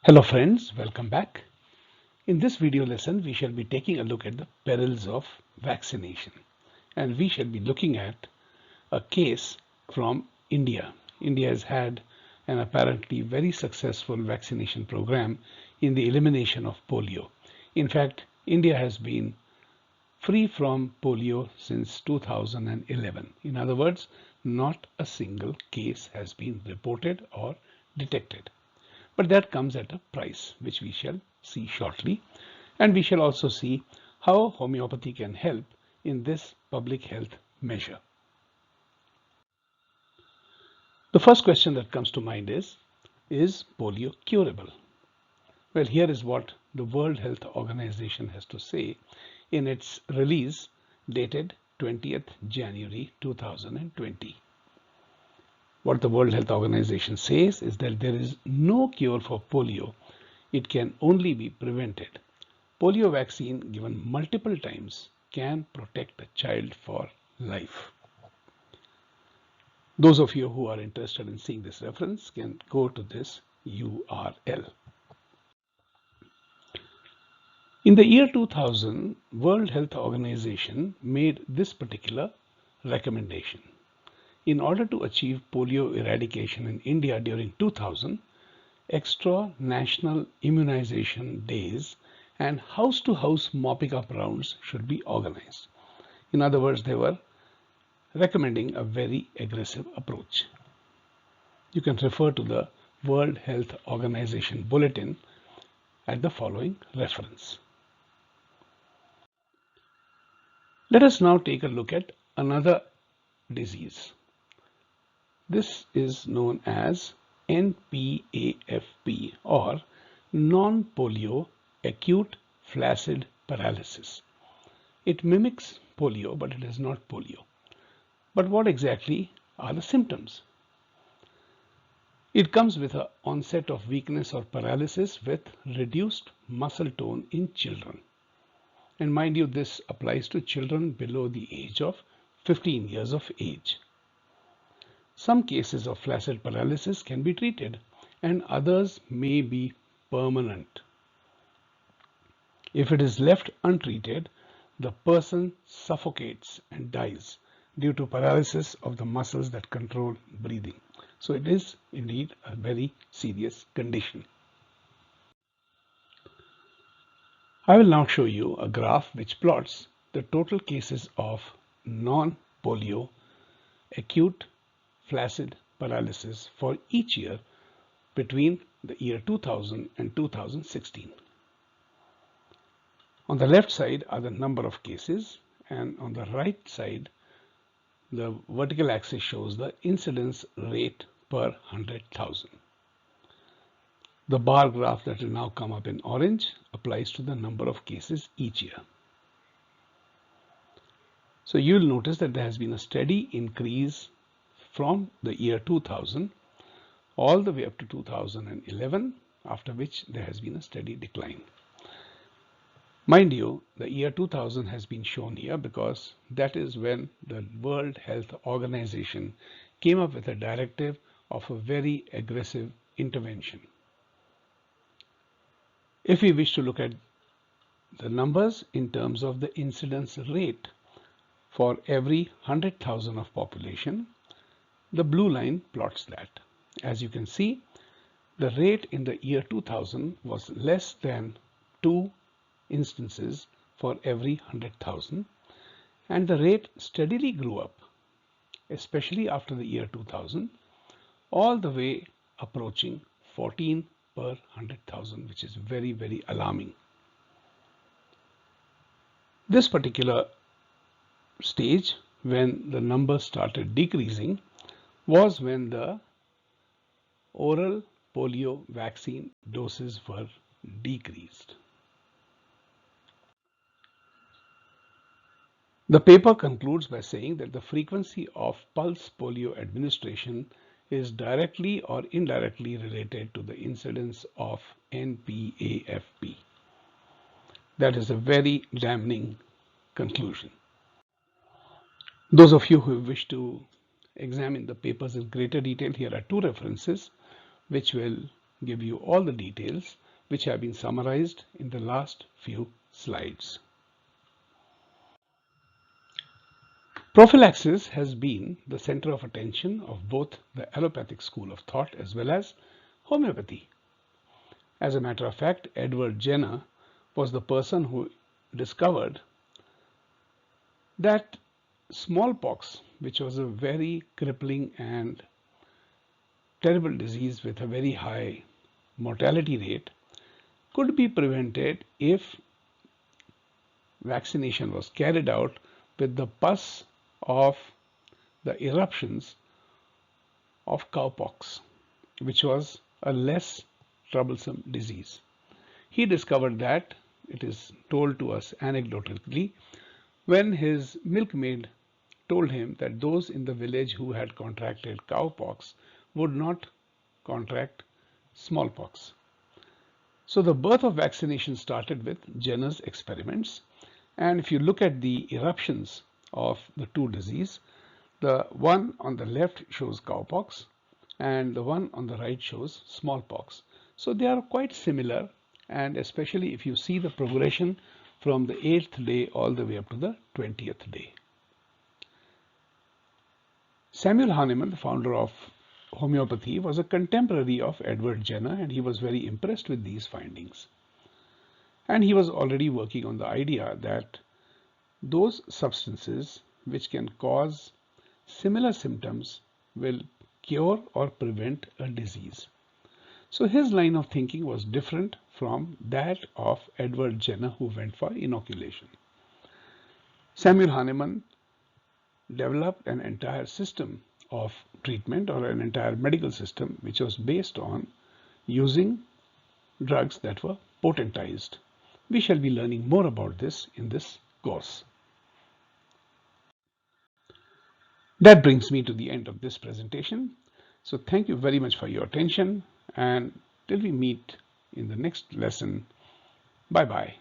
Hello friends, welcome back. In this video lesson, we shall be taking a look at the perils of vaccination. And we shall be looking at a case from India. India has had an apparently very successful vaccination program in the elimination of polio. In fact, India has been free from polio since 2011. In other words, not a single case has been reported or detected. But that comes at a price, which we shall see shortly. And we shall also see how homeopathy can help in this public health measure. The first question that comes to mind is polio curable? Well, here is what the World Health Organization has to say in its release dated 20th January 2020. What the World Health Organization says is that there is no cure for polio. It can only be prevented. Polio vaccine given multiple times can protect a child for life. Those of you who are interested in seeing this reference can go to this URL. In the year 2000, World Health Organization made this particular recommendation. In order to achieve polio eradication in India during 2000, extra national immunization days and house-to-house mopping up rounds should be organized. In other words, they were recommending a very aggressive approach. You can refer to the World Health Organization bulletin at the following reference. Let us now take a look at another disease. This is known as NPAFP or non-polio acute flaccid paralysis. It mimics polio, but it is not polio. But what exactly are the symptoms? It comes with an onset of weakness or paralysis with reduced muscle tone in children. And mind you, this applies to children below the age of 15 years of age. Some cases of flaccid paralysis can be treated and others may be permanent. If it is left untreated, the person suffocates and dies due to paralysis of the muscles that control breathing. So it is indeed a very serious condition. I will now show you a graph which plots the total cases of non-polio acute flaccid paralysis for each year between the year 2000 and 2016. On the left side are the number of cases, and on the right side the vertical axis shows the incidence rate per 100,000. The bar graph that will now come up in orange applies to the number of cases each year. So you will notice that there has been a steady increase from the year 2000 all the way up to 2011, after which there has been a steady decline. Mind you, the year 2000 has been shown here because that is when the World Health Organization came up with a directive of a very aggressive intervention. If we wish to look at the numbers in terms of the incidence rate for every 100,000 of population, the blue line plots that. As you can see, the rate in the year 2000 was less than 2 instances for every 100,000, and the rate steadily grew up, especially after the year 2000, all the way approaching 14 per 100,000, which is very, very alarming. This particular stage, when the numbers started decreasing, was when the oral polio vaccine doses were decreased. The paper concludes by saying that the frequency of pulse polio administration is directly or indirectly related to the incidence of NPAFP. That is a very damning conclusion. Those of you who wish to examine the papers in greater detail, here are two references which will give you all the details which have been summarized in the last few slides. Prophylaxis has been the center of attention of both the allopathic school of thought as well as homeopathy. As a matter of fact, Edward Jenner was the person who discovered that smallpox, which was a very crippling and terrible disease with a very high mortality rate, could be prevented if vaccination was carried out with the pus of the eruptions of cowpox, which was a less troublesome disease. He discovered that, it is told to us anecdotally, when his milkmaid told him that those in the village who had contracted cowpox would not contract smallpox. So the birth of vaccination started with Jenner's experiments. And if you look at the eruptions of the two diseases, the one on the left shows cowpox and the one on the right shows smallpox. So they are quite similar, and especially if you see the progression from the 8th day all the way up to the 20th day. Samuel Hahnemann, the founder of homeopathy, was a contemporary of Edward Jenner, and he was very impressed with these findings. And he was already working on the idea that those substances which can cause similar symptoms will cure or prevent a disease. So his line of thinking was different from that of Edward Jenner, who went for inoculation. Samuel Hahnemann developed an entire system of treatment, or an entire medical system, which was based on using drugs that were potentized. We shall be learning more about this in this course. That brings me to the end of this presentation. So thank you very much for your attention, and till we meet in the next lesson, bye bye.